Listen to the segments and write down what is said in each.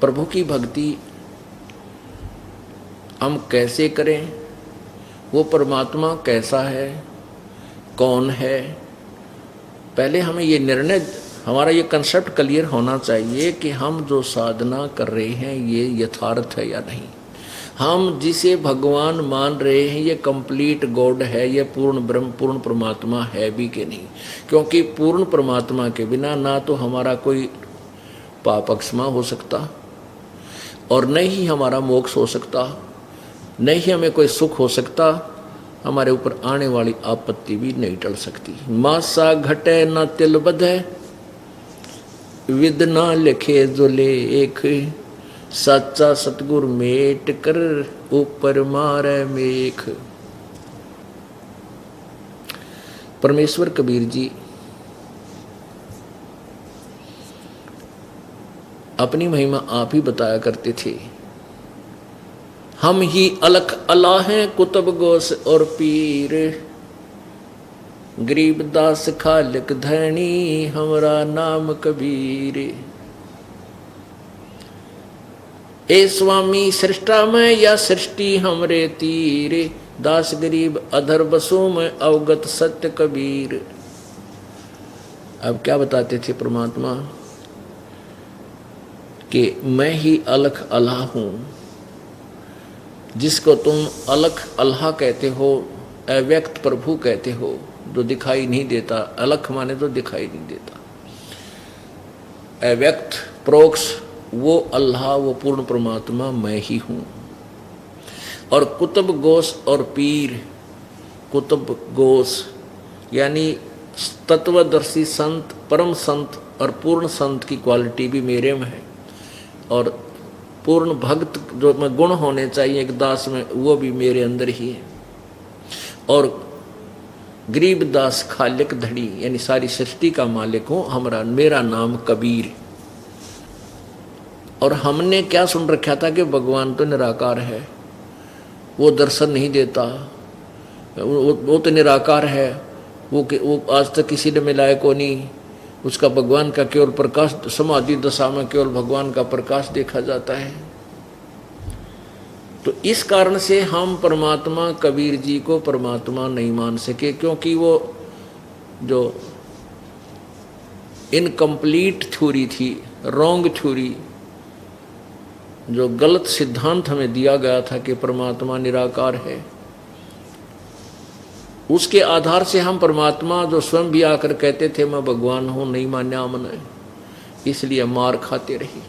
प्रभु की भक्ति हम कैसे करें, वो परमात्मा कैसा है, कौन है, पहले हमें ये निर्णय, हमारा ये कंसेप्ट क्लियर होना चाहिए कि हम जो साधना कर रहे हैं ये यथार्थ है या नहीं। हम जिसे भगवान मान रहे हैं ये कंप्लीट गॉड है, ये पूर्ण ब्रह्म पूर्ण परमात्मा है भी कि नहीं। क्योंकि पूर्ण परमात्मा के बिना ना तो हमारा कोई पाप क्षमा हो सकता और न ही हमारा मोक्ष हो सकता, न ही हमें कोई सुख हो सकता, हमारे ऊपर आने वाली आपत्ति भी नहीं टल सकती। मासा घटे न तिल बधे, विद ना लिखे जो लेख, सच्चा सतगुर मेट कर ऊपर मारे मेख। परमेश्वर कबीर जी अपनी महिमा आप ही बताया करते थे। हम ही अलख अला हैं कुतुब गोस और पीर, गरीबदास खालिक धनी हमरा नाम कबीर। ए स्वामी सृष्टा में या सृष्टि हमरे तीर, दास गरीब अधर बसों में अवगत सत्य कबीर। अब क्या बताते थे परमात्मा कि मैं ही अलख अल्लाह हूं, जिसको तुम अलख अल्लाह कहते हो, अव्यक्त प्रभु कहते हो, जो दिखाई नहीं देता। अलख माने तो दिखाई नहीं देता, अव्यक्त प्रोक्ष वो अल्लाह, वो पूर्ण परमात्मा मैं ही हूं। और कुतुब गोस और पीर, कुतुब गोस यानी तत्वदर्शी संत, परम संत और पूर्ण संत की क्वालिटी भी मेरे में है, और पूर्ण भक्त जो में गुण होने चाहिए एक दास में, वो भी मेरे अंदर ही है। और गरीब दास खालिक धड़ी यानी सारी सृष्टि का मालिक हूं, हमारा मेरा नाम कबीर। और हमने क्या सुन रखा था कि भगवान तो निराकार है, वो दर्शन नहीं देता, वो तो निराकार है, वो आज तक किसी ने मिलाए को नहीं, उसका भगवान का केवल प्रकाश, समाधि दशा में केवल भगवान का प्रकाश देखा जाता है। तो इस कारण से हम परमात्मा कबीर जी को परमात्मा नहीं मान सके, क्योंकि वो जो इनकम्प्लीट थ्योरी थी, रॉन्ग थ्योरी, जो गलत सिद्धांत हमें दिया गया था कि परमात्मा निराकार है, उसके आधार से हम परमात्मा जो स्वयं भी आकर कहते थे मैं भगवान हूं, नहीं मान्या हमने, इसलिए मार खाते रही।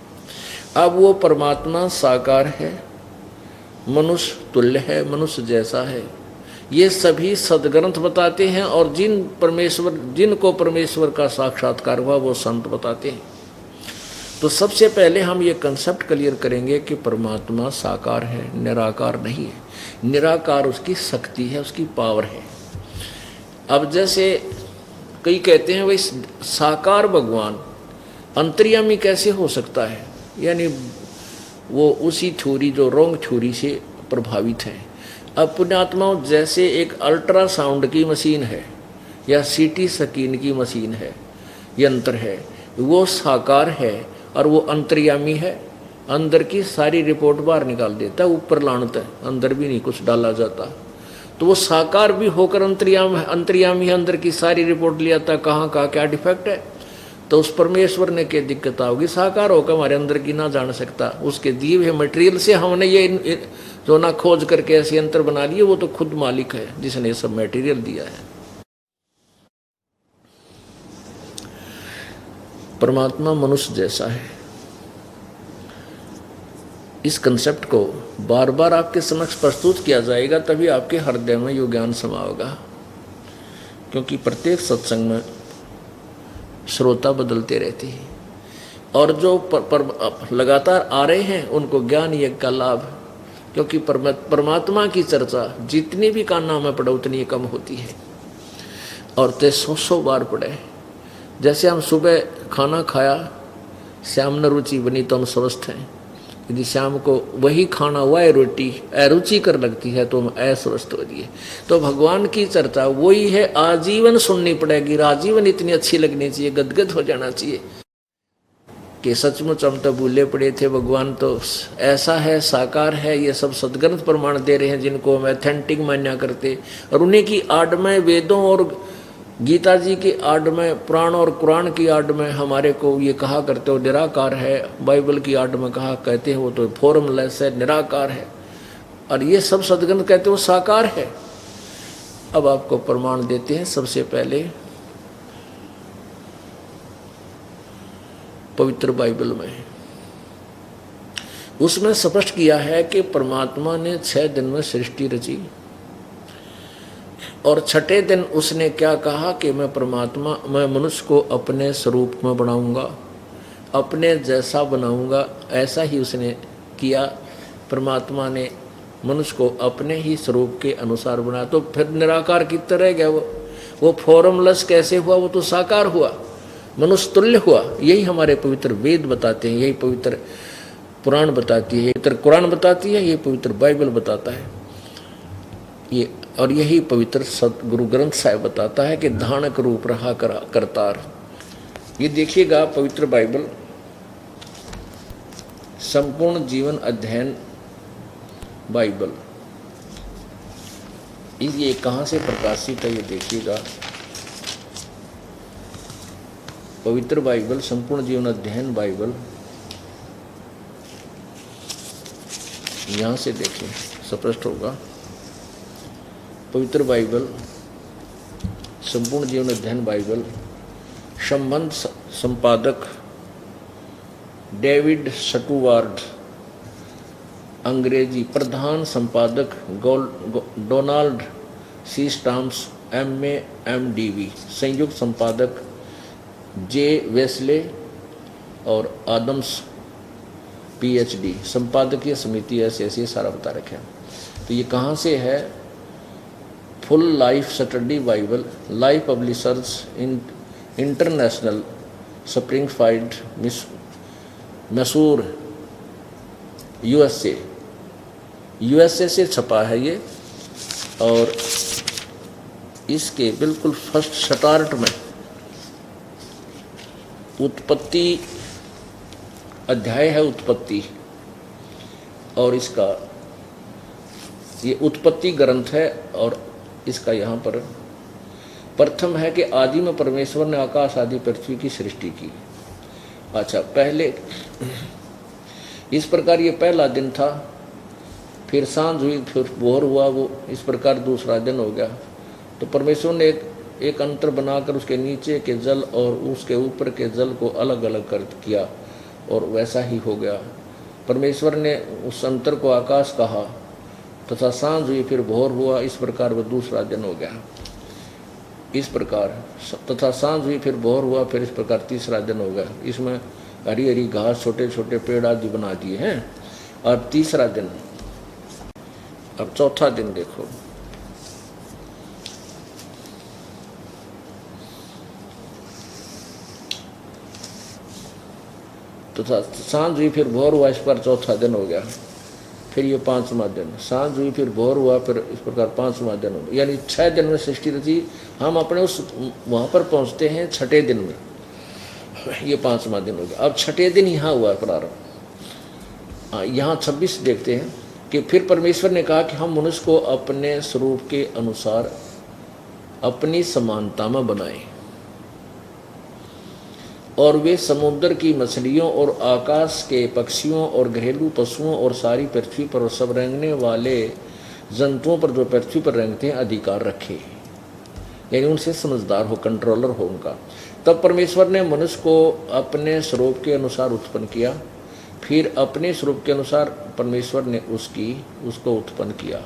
अब वो परमात्मा साकार है, मनुष्य तुल्य है, मनुष्य जैसा है, ये सभी सदग्रंथ बताते हैं। और जिनको परमेश्वर का साक्षात्कार हुआ वो संत बताते हैं। तो सबसे पहले हम ये कंसेप्ट क्लियर करेंगे कि परमात्मा साकार है, निराकार नहीं है। निराकार उसकी शक्ति है, उसकी पावर है। अब जैसे कई कहते हैं भाई साकार भगवान अंतर्यामी कैसे हो सकता है, यानी वो उसी थ्योरी जो रोंग थ्योरी से प्रभावित है। अब पुण्यात्माओं, जैसे एक अल्ट्रासाउंड की मशीन है या सीटी स्कैन की मशीन है, यंत्र है, वो साकार है और वो अंतर्यामी है, अंदर की सारी रिपोर्ट बाहर निकाल देता है, ऊपर लानता है, अंदर भी नहीं कुछ डाला जाता। तो वो साकार भी होकर अंतर्यामी है, अंदर की सारी रिपोर्ट ले आता, कहाँ कहाँ क्या डिफेक्ट है। तो उस परमेश्वर ने क्या दिक्कत होगी, साकार होकर हमारे अंदर की ना जान सकता। उसके दिए हुए मटेरियल से हमने ये जो ना खोज करके ऐसे यंत्र बना लिए, वो तो खुद मालिक है जिसने ये सब मटेरियल दिया है। परमात्मा मनुष्य जैसा है, इस कंसेप्ट को बार बार आपके समक्ष प्रस्तुत किया जाएगा, तभी आपके हृदय में यो ज्ञान समाएगा। क्योंकि प्रत्येक सत्संग में श्रोता बदलते रहते हैं, और जो लगातार आ रहे हैं उनको ज्ञान यज्ञ का लाभ। क्योंकि परमात्मा की चर्चा जितनी भी कान्ना में पढ़े उतनी कम होती है, और ते 100 बार पढ़े। जैसे हम सुबह खाना खाया, श्याम न रुचि बनी तो हम स्वस्थ हैं। यदि शाम को वही खाना वह रोटी अरुचि कर लगती है तो हम अस्वस्थ हो जाइए। तो भगवान की चर्चा वही है, आजीवन सुननी पड़ेगी, आजीवन इतनी अच्छी लगनी चाहिए, गदगद हो जाना चाहिए कि सचमुच हम तो भूले पड़े थे, भगवान तो ऐसा है, साकार है। ये सब सदग्रंथ प्रमाण दे रहे हैं जिनको हम एथेंटिक मान्या करते, और उन्हीं की आड़ में, वेदों और गीता जी की आड़ में, पुराण और कुरान की आड़ में हमारे को ये कहा करते हो निराकार है, बाइबल की आड़ में कहा कहते हैं वो तो फॉर्मलेस है, निराकार है, और ये सब सदग्रंथ कहते हो साकार है। अब आपको प्रमाण देते हैं। सबसे पहले पवित्र बाइबल में, उसमें स्पष्ट किया है कि परमात्मा ने 6 दिन में सृष्टि रची, और छठे दिन उसने क्या कहा कि मैं मनुष्य को अपने स्वरूप में बनाऊंगा, अपने जैसा बनाऊंगा। ऐसा ही उसने किया। परमात्मा ने मनुष्य को अपने ही स्वरूप के अनुसार बनाया। तो फिर निराकार की तरह गया वो फॉर्मलेस कैसे हुआ? वो तो साकार हुआ, मनुष्य तुल्य हुआ। यही हमारे पवित्र वेद बताते हैं, यही पवित्र पुराण बताती है, पवित्र कुरान बताती है, ये पवित्र बाइबल बताता है ये, और यही पवित्र गुरु ग्रंथ साहिब बताता है कि धानक रूप रहा करतार। ये देखिएगा पवित्र बाइबल संपूर्ण जीवन अध्ययन बाइबल, ये कहाँ से प्रकाशित है? ये देखिएगा पवित्र बाइबल संपूर्ण जीवन अध्ययन बाइबल, यहाँ से देखें स्पष्ट होगा। पवित्र बाइबल संपूर्ण जीवन अध्ययन बाइबल, संबंध संपादक डेविड स्टुअर्ट, अंग्रेजी प्रधान संपादक Donald C Stamps MA MDV, संयुक्त संपादक जे वेस्ले और आदम्स PhD, संपादकीय समिति ऐसे सारा बता रखे हैं। तो ये कहाँ से है? Full life study Bible, life publishers international, Springfield Mysore USA से छपा है ये, और इसके बिल्कुल फर्स्ट स्टार्ट में उत्पत्ति अध्याय है, उत्पत्ति, और इसका ये उत्पत्ति ग्रंथ है। और इसका यहाँ पर प्रथम है कि आदि में परमेश्वर ने आकाश आदि पृथ्वी की सृष्टि की। अच्छा, पहले इस प्रकार ये पहला दिन था, फिर सांझ हुई, फिर भोर हुआ, वो इस प्रकार दूसरा दिन हो गया। तो परमेश्वर ने एक अंतर बनाकर उसके नीचे के जल और उसके ऊपर के जल को अलग अलग कर किया, और वैसा ही हो गया। परमेश्वर ने उस अंतर को आकाश कहा, तथा सांझ हुई, फिर भोर हुआ, इस प्रकार वह दूसरा दिन हो गया। इस प्रकार तथा सांझ हुई, फिर भोर हुआ, फिर इस प्रकार तीसरा दिन हो गया। इसमें हरी हरी घास, छोटे छोटे पेड़ आदि बना दिए हैं। और तीसरा दिन, अब चौथा दिन देखो, तो सांझ हुई, फिर भोर हुआ, इस पर चौथा दिन हो गया। फिर ये पांचवा दिन, सांझ हुई, फिर भोर हुआ, फिर इस प्रकार पांचवा दिन हो गया। यानी 6 दिन में सृष्टि रची। हम अपने उस वहाँ पर पहुँचते हैं छठे दिन में, ये पांचवा दिन हो गया। अब छठे दिन यहाँ हुआ प्रारंभ। यहाँ 26 देखते हैं कि फिर परमेश्वर ने कहा कि हम मनुष्य को अपने स्वरूप के अनुसार अपनी समानता में बनाएं, और वे समुद्र की मछलियों और आकाश के पक्षियों और घरेलू पशुओं और सारी पृथ्वी पर और सब रेंगने वाले जंतुओं पर जो पृथ्वी पर रेंगते हैं अधिकार रखे, यानी उनसे समझदार हो, कंट्रोलर हो उनका। तब परमेश्वर ने मनुष्य को अपने स्वरूप के अनुसार उत्पन्न किया। फिर अपने स्वरूप के अनुसार परमेश्वर ने उसको उत्पन्न किया,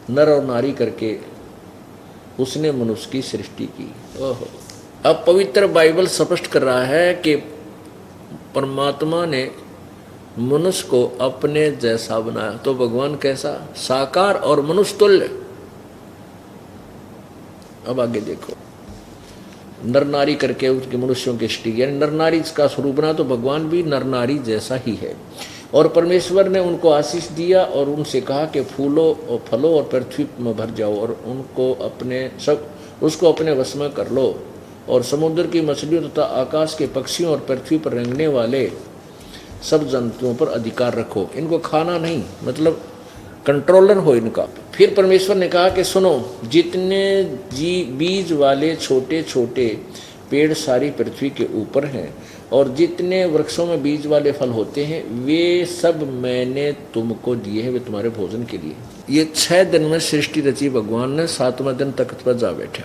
नर और नारी करके उसने मनुष्य की सृष्टि की। ओहो, अब पवित्र बाइबल स्पष्ट कर रहा है कि परमात्मा ने मनुष्य को अपने जैसा बनाया। तो भगवान कैसा? साकार और मनुष्य तुल्य। अब आगे देखो, नर नारी करके उसके मनुष्यों की सृष्टि, यानी नर नारी का स्वरूप बना। तो भगवान भी नर नारी जैसा ही है। और परमेश्वर ने उनको आशीष दिया और उनसे कहा कि फूलो और फलो और पृथ्वी में भर जाओ और उसको अपने वश में कर लो और समुद्र की मछलियों तथा आकाश के पक्षियों और पृथ्वी पर रेंगने वाले सब जंतुओं पर अधिकार रखो। इनको खाना नहीं, मतलब कंट्रोलर हो इनका। फिर परमेश्वर ने कहा कि सुनो, जितने बीज वाले छोटे छोटे पेड़ सारी पृथ्वी के ऊपर हैं और जितने वृक्षों में बीज वाले फल होते हैं, वे सब मैंने तुमको दिए हैं, वे तुम्हारे भोजन के लिए। ये 6 दिन में सृष्टि रची भगवान ने, 7वें दिन तख्त पर जा बैठा।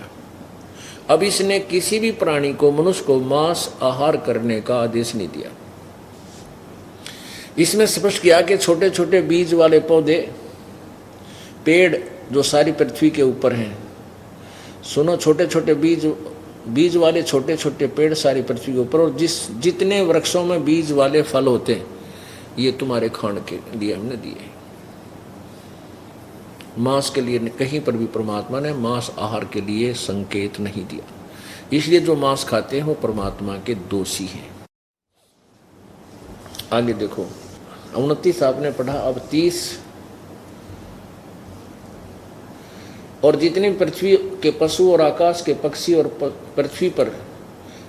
अब इसने किसी भी प्राणी को, मनुष्य को मांस आहार करने का आदेश नहीं दिया। इसमें स्पष्ट किया कि छोटे छोटे बीज वाले पौधे, पेड़ जो सारी पृथ्वी के ऊपर हैं, सुनो, छोटे छोटे बीज वाले छोटे छोटे पेड़ सारी पृथ्वी के ऊपर, और जितने वृक्षों में बीज वाले फल होते हैं, ये तुम्हारे खाने के लिए हमने दिए। मांस के लिए कहीं पर भी परमात्मा ने मांस आहार के लिए संकेत नहीं दिया। इसलिए जो मांस खाते हैं वो परमात्मा के दोषी हैं। आगे देखो, 29 आपने पढ़ा, अब 30। और जितने पृथ्वी के पशु और आकाश के पक्षी और पृथ्वी पर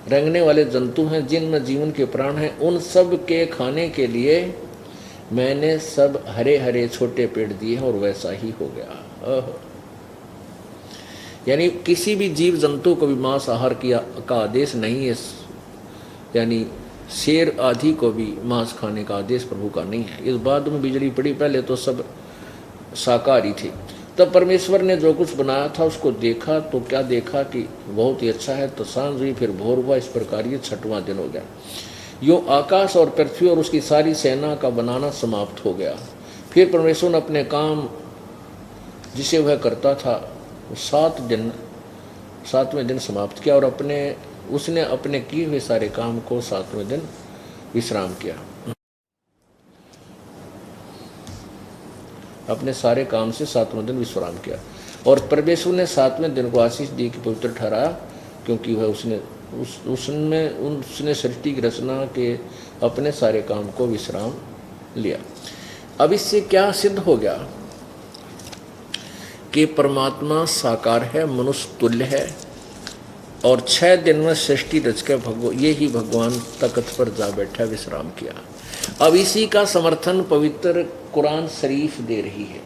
रेंगने वाले जंतु हैं, जिनमें जीवन के प्राण हैं, उन सब के खाने के लिए मैंने सब हरे हरे छोटे पेड़ दिए हैं, और वैसा ही हो गया। यानी किसी भी जीव जंतु को भी मांस आहार का आदेश नहीं है, यानी शेर आदि को भी मांस खाने का आदेश प्रभु का नहीं है। इस बाद में बिजली पड़ी, पहले तो सब शाकाहारी थे। तब परमेश्वर ने जो कुछ बनाया था उसको देखा, तो क्या देखा कि बहुत ही अच्छा है। तो सांझ हुई, फिर भोर हुआ, इस प्रकार ये 6वां दिन हो गया। यूँ आकाश और पृथ्वी और उसकी सारी सेना का बनाना समाप्त हो गया। फिर परमेश्वर ने अपने काम जिसे वह करता था 7वें दिन समाप्त किया, और उसने अपने किए हुए सारे काम को 7वें दिन विश्राम किया। अपने सारे काम से 7वें दिन विश्राम किया, और परमेश्वर ने 7वें दिन को आशीष दी कि पवित्र ठहराया, क्योंकि वह उसने सृष्टि की रचना के अपने सारे काम को विश्राम लिया। अब इससे क्या सिद्ध हो गया कि परमात्मा साकार है, मनुष्य तुल्य है, और 6 दिन में सृष्टि रचकर यही भगवान तख्त पर जा बैठा, विश्राम किया। अब इसी का समर्थन पवित्र कुरान शरीफ दे रही है।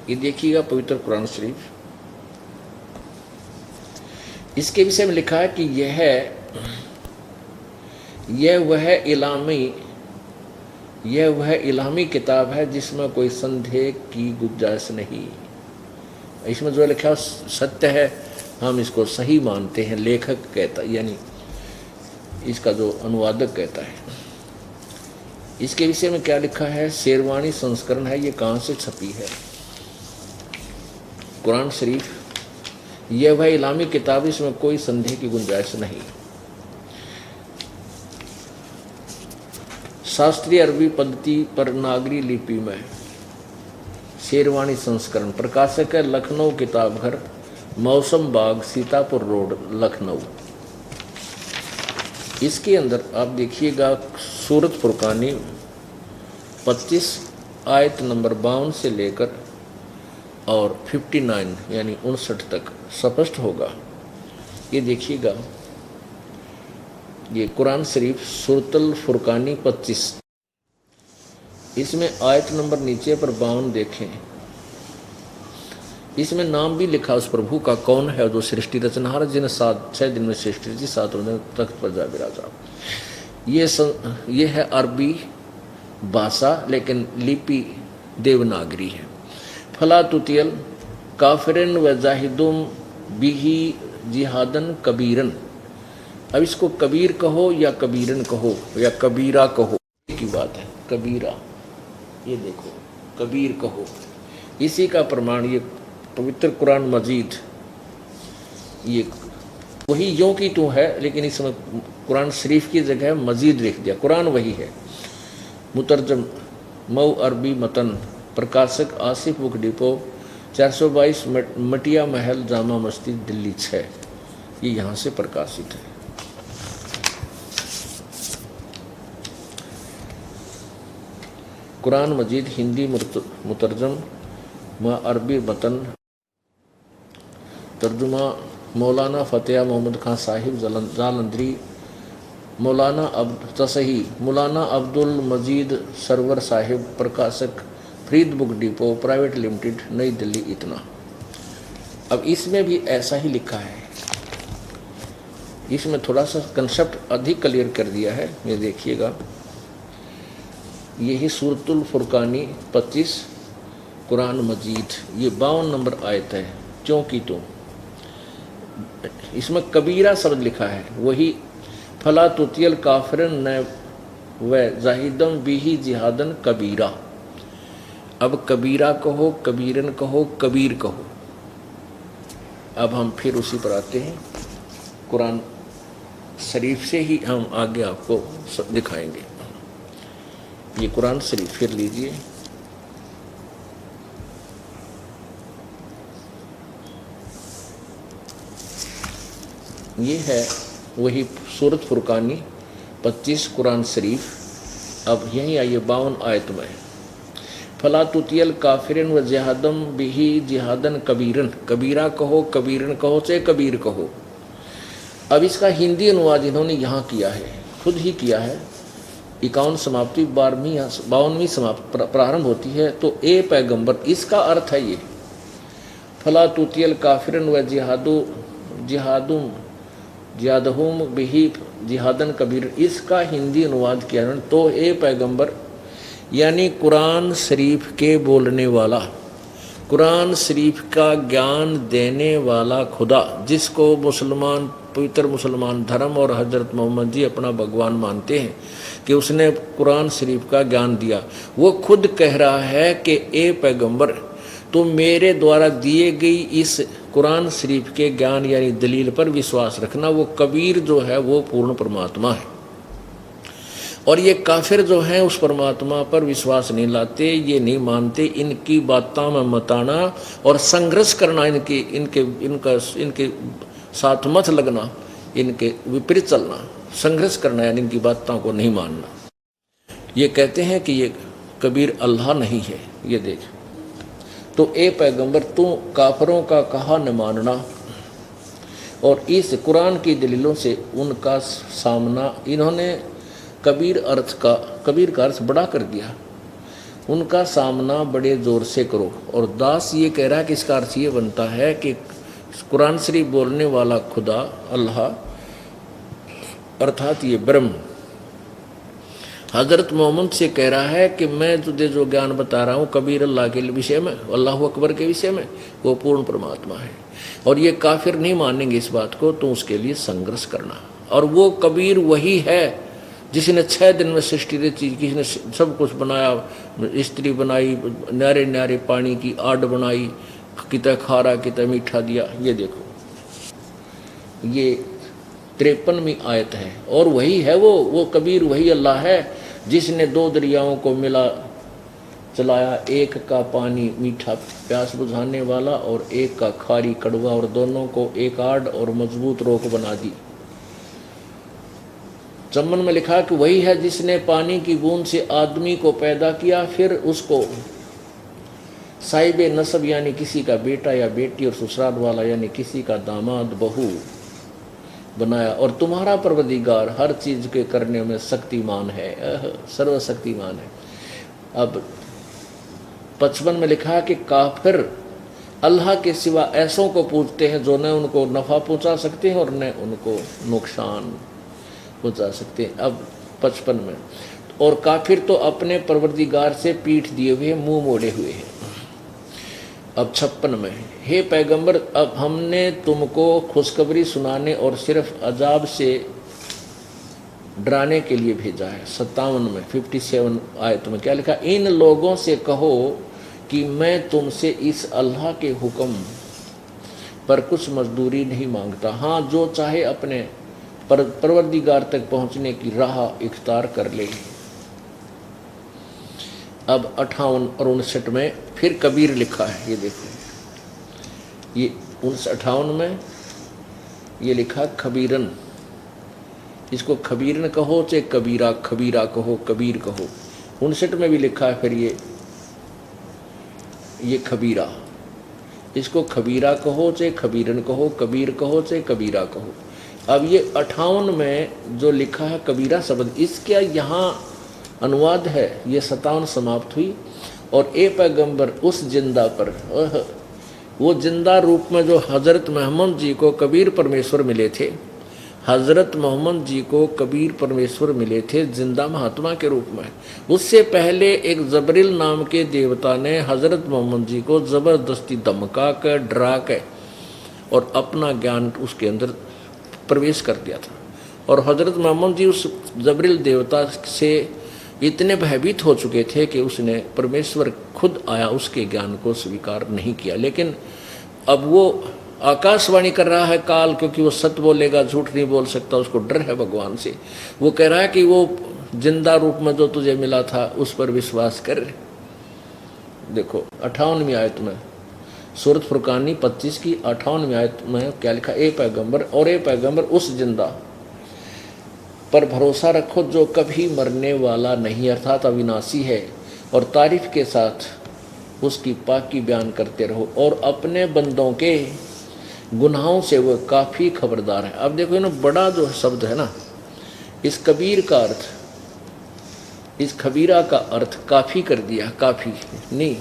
ये देखिएगा, पवित्र कुरान शरीफ, इसके विषय में लिखा है कि यह वह इलामी किताब है जिसमें कोई संदेह की गुंजाइश नहीं। इसमें जो लिखा सत्य है, हम इसको सही मानते हैं, लेखक कहता, यानी इसका जो अनुवादक कहता है। इसके विषय में क्या लिखा है? शेरवानी संस्करण है। ये कहाँ से छपी है? कुरान शरीफ, यह वह इलामी किताब, इसमें कोई संदेह की गुंजाइश नहीं। शास्त्रीय अरबी पद्धति पर नागरी लिपि में शेरवानी संस्करण, प्रकाशक है लखनऊ किताब घर, मौसम बाग, सीतापुर रोड, लखनऊ। इसके अंदर आप देखिएगा, सूरत फुरकानी 25 आयत नंबर 52 से लेकर और 59 यानी 59 तक स्पष्ट होगा। ये देखिएगा, ये कुरान शरीफ सूरतुल फुरकानी 25, इसमें आयत नंबर नीचे पर 52 देखें। इसमें नाम भी लिखा उस प्रभु का, कौन है जो सृष्टि रचनहार, जिन्हें 6 दिन में सृष्टि रची, 7वें दिन तख्त पर जा विराजा। ये है अरबी भाषा, लेकिन लिपि देवनागरी है। फला तुतियल काफिरन व जाहिदुम बिही जिहादन कबीरन। अब इसको कबीर कहो या कबीरन कहो या कबीरा कहो, एक ही बात है, कबीरा। ये देखो, कबीर कहो, इसी का प्रमाण ये पवित्र कुरान मजीद, ये वही यों की तो है, लेकिन इसमें कुरान शरीफ की जगह मजीद लिख दिया। कुरान वही है। मुतरजम मऊ अरबी मतन, प्रकाशक आसिफ बुक डिपो, 422 मटिया महल, जामा मस्जिद, दिल्ली 6। ये यहाँ से प्रकाशित है। कुरान मजीद हिंदी मुतरजम म अरबी मतन, तर्जुमा मौलाना फ़तेह मोहम्मद खान साहिब जालंधरी, मौलाना अब्दुल मजीद सरवर साहिब, प्रकाशक Farid book depot private limited, नई दिल्ली, इतना। अब इसमें भी ऐसा ही लिखा है, इसमें थोड़ा सा कंसेप्ट अधिक क्लियर कर दिया है, ये देखिएगा। यही सूरतुल फुरकानी 25 कुरान मजीद, ये 52 नंबर आयत है। क्योंकि तो इसमें कबीरा शब्द लिखा है, वही फला तुतियल काफिरन न व जाहिदम बिही जिहादन कबीरा। अब कबीरा कहो, कबीरन कहो, कबीर कहो। अब हम फिर उसी पर आते हैं, कुरान शरीफ से ही हम आगे आपको दिखाएंगे। ये कुरान शरीफ फिर लीजिए, ये है वही सूरत फुरकानी 25 कुरान शरीफ। अब यहीं आइए 52 आयत में, फला तुतियल काफिरन व जिहादम बिही जिहादन कबीरन, कबीरा कहो, कबीरन कहो, चाहे कबीर कहो। अब इसका हिंदी अनुवाद इन्होंने यहाँ किया है, खुद ही किया है। 51 समाप्ति 52वीं समाप्त प्रारंभ होती है, तो ए पैगंबर, इसका अर्थ है ये, फला तुतियल काफिरन व जिहादहुम बिही जिहादन कबीर, इसका हिंदी अनुवाद किया है। तो ए पैगंबर यानी कुरान शरीफ के बोलने वाला, कुरान शरीफ का ज्ञान देने वाला खुदा, जिसको मुसलमान, पवित्र मुसलमान धर्म और हजरत मोहम्मद जी अपना भगवान मानते हैं कि उसने कुरान शरीफ का ज्ञान दिया, वो खुद कह रहा है कि ए पैगंबर, तो मेरे द्वारा दिए गई इस कुरान शरीफ के ज्ञान यानी दलील पर विश्वास रखना। वो कबीर जो है वो पूर्ण परमात्मा है, और ये काफिर जो हैं उस परमात्मा पर विश्वास नहीं लाते, ये नहीं मानते, इनकी बातों में मत आना और संघर्ष करना, इनके साथ मत लगना, इनके विपरीत चलना, संघर्ष करना, यानी इनकी बातों को नहीं मानना। ये कहते हैं कि ये कबीर अल्लाह नहीं है। ये देख, तो ए पैगंबर, तू काफिरों का कहा न मानना, और इस कुरान की दलीलों से उनका सामना, इन्होंने कबीर का अर्थ बड़ा कर दिया, उनका सामना बड़े जोर से करो। और दास ये कह रहा है कि इसका अर्थ ये बनता है कि कुरान शरीफ बोलने वाला खुदा अल्लाह, अर्थात ये ब्रह्म, हजरत मोहम्मद से कह रहा है कि मैं तुझे जो ज्ञान बता रहा हूँ कबीर अल्लाह के विषय में, अल्लाह अकबर के विषय में, वो पूर्ण परमात्मा है। और ये काफिर नहीं मानेंगे इस बात को, तो उसके लिए संघर्ष करना। और वो कबीर वही है जिसने 6 दिन में सृष्टि रची, किसने सब कुछ बनाया, स्त्री बनाई, न्यारे न्यारे पानी की आड़ बनाई, कितना खारा कितना मीठा दिया। ये देखो, ये 53वीं आयत है। और वही है वो कबीर, वही अल्लाह है जिसने 2 दरियाओं को मिला चलाया, एक का पानी मीठा प्यास बुझाने वाला और एक का खारी कड़वा, और दोनों को एक आड़ और मजबूत रोक बना दी। चम्मन में लिखा कि वही है जिसने पानी की बूंद से आदमी को पैदा किया, फिर उसको साहिब नसब यानी किसी का बेटा या बेटी, और ससुराल वाला यानी किसी का दामाद बहू बनाया। और तुम्हारा परवरदिगार हर चीज के करने में शक्तिमान है, सर्वशक्तिमान है। अब 55 में लिखा कि काफिर अल्लाह के सिवा ऐसों को पूजते हैं जो न उनको नफ़ा पहुंचा सकते हैं और न उनको नुकसान पहुंचा सकते हैं। अब 55 में, और काफिर तो अपने परवरदिगार से पीठ दिए हुए, मुंह मोड़े हुए हैं। अब 56 में, हे पैगंबर, अब हमने तुमको खुशखबरी सुनाने और सिर्फ अजाब से डराने के लिए भेजा है। 57 में 57 आयत में क्या लिखा, इन लोगों से कहो कि मैं तुमसे इस अल्लाह के हुक्म पर कुछ मजदूरी नहीं मांगता, हाँ जो चाहे अपने परवरदिगार तक पहुंचने की राह इख्तियार कर ले। अब 58 और 59 में फिर कबीर लिखा है। ये देखो, ये 58 में ये लिखा खबीरन, इसको खबीरन कहो चाहे कबीरा, खबीरा कहो, कबीर कहो। 59 में भी लिखा है फिर ये खबीरा। इसको खबीरा कहो चाहे खबीरन कहो, कबीर कहो चाहे कबीरा कहो। अब ये 58 में जो लिखा है कबीरा शब्द, इसका यहाँ अनुवाद है, ये 57 समाप्त हुई। और ए पैगंबर उस जिंदा पर, वो जिंदा रूप में जो हजरत मोहम्मद जी को कबीर परमेश्वर मिले थे, हजरत मोहम्मद जी को कबीर परमेश्वर मिले थे जिंदा महात्मा के रूप में। उससे पहले एक जबरील नाम के देवता ने हजरत मोहम्मद जी को जबरदस्ती धमका कर, डरा के और अपना ज्ञान उसके अंदर प्रवेश कर दिया था। और हजरत मोहम्मद जी उस जबरील देवता से इतने भयभीत हो चुके थे कि उसने परमेश्वर खुद आया उसके ज्ञान को स्वीकार नहीं किया। लेकिन अब वो आकाशवाणी कर रहा है काल, क्योंकि वो सत्य बोलेगा, झूठ नहीं बोल सकता, उसको डर है भगवान से। वो कह रहा है कि वो जिंदा रूप में जो तुझे मिला था उस पर विश्वास कर। देखो 58वीं आयत में, सूरत फुरकानी 25 की 58वीं आयत में क्या लिखा, ए पैगंबर, और ए पैगंबर उस जिंदा पर भरोसा रखो जो कभी मरने वाला नहीं, अर्थात अविनाशी है, और तारीफ के साथ उसकी पाकी बयान करते रहो, और अपने बंदों के गुनाहों से वो काफ़ी खबरदार है। अब देखो ना, बड़ा जो शब्द है ना, इस कबीर का अर्थ, इस खबीरा का अर्थ काफ़ी कर दिया, काफ़ी नहीं।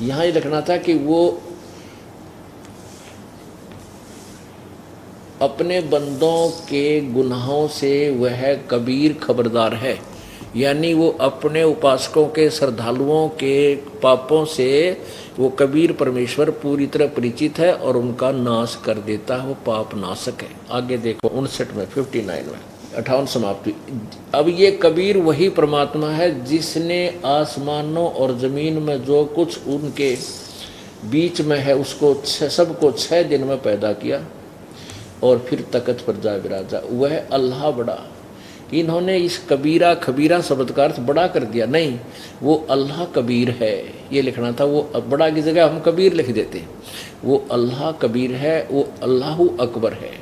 यहाँ ये लिखना था कि वो अपने बंदों के गुनाहों से वह कबीर खबरदार है, यानी वो अपने उपासकों के, श्रद्धालुओं के पापों से वो कबीर परमेश्वर पूरी तरह परिचित है और उनका नाश कर देता है, वो पाप नाशक है। आगे देखो 59 में, 59 में, 58 समाप्ति। अब ये कबीर वही परमात्मा है जिसने आसमानों और ज़मीन में जो कुछ उनके बीच में है उसको सबको 6 दिन में पैदा किया और फिर तख्त पर जा विराजा। वह अल्लाह बड़ा। इन्होंने इस कबीरा खबीरा शब्द का अर्थ बड़ा कर दिया, नहीं, वो अल्लाह कबीर है ये लिखना था। वो बड़ा की जगह हम कबीर लिख देते। वो अल्लाह कबीर है, वो अल्लाह अकबर है,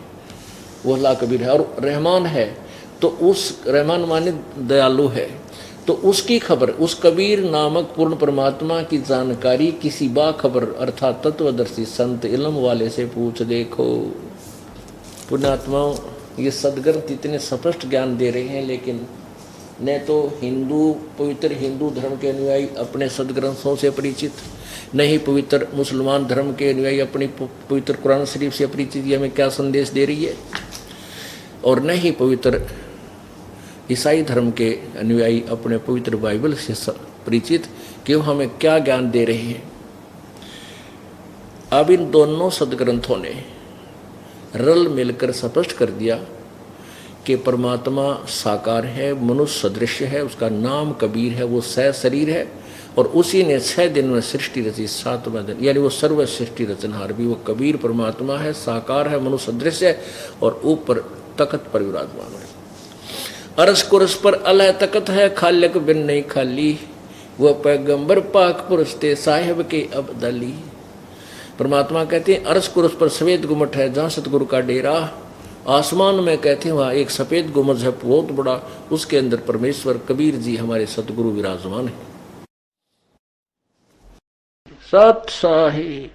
वो अल्लाह कबीर है। और रहमान है, तो उस रहमान माने दयालु है, तो उसकी खबर, उस कबीर नामक पूर्ण परमात्मा की जानकारी किसी बाखबर अर्थात तत्वदर्शी संत इल्म वाले से पूछ देखो। पुण्यात्माओं, ये सदग्रंथ इतने स्पष्ट ज्ञान दे रहे हैं, लेकिन न तो हिंदू, पवित्र हिंदू धर्म के अनुयायी अपने सदग्रंथों से परिचित, न ही पवित्र मुसलमान धर्म के अनुयायी अपनी पवित्र कुरान शरीफ से परिचित, ये हमें क्या संदेश दे रही है, और न ही पवित्र ईसाई धर्म के अनुयायी अपने पवित्र बाइबल से परिचित कि वो हमें क्या ज्ञान दे रहे हैं। अब इन दोनों सदग्रंथों ने रल मिलकर स्पष्ट कर दिया कि परमात्मा साकार है, मनुष्य सदृश्य है, उसका नाम कबीर है, वो शरीर है, और उसी ने 6 दिन में सृष्टि रची, 7वें दिन, यानी वो सर्व सृष्टि रचनहार भी वो कबीर परमात्मा है, साकार है, मनुष्य सदृश्य है, और ऊपर तख्त पर विराजमान है। अरस कुरस पर अलह तख्त है, खालिक बिन नहीं खाली, वह पैगंबर पाक पुरुष थे साहिब के अब्दली। परमात्मा कहते हैं अरस कुरस पर सफ़ेद गुम्बद है जहाँ सतगुरु का डेरा, आसमान में कहते हैं वहाँ एक सफ़ेद गुम्बद है बहुत बड़ा, उसके अंदर परमेश्वर कबीर जी हमारे सतगुरु विराजमान है। सत साहिब।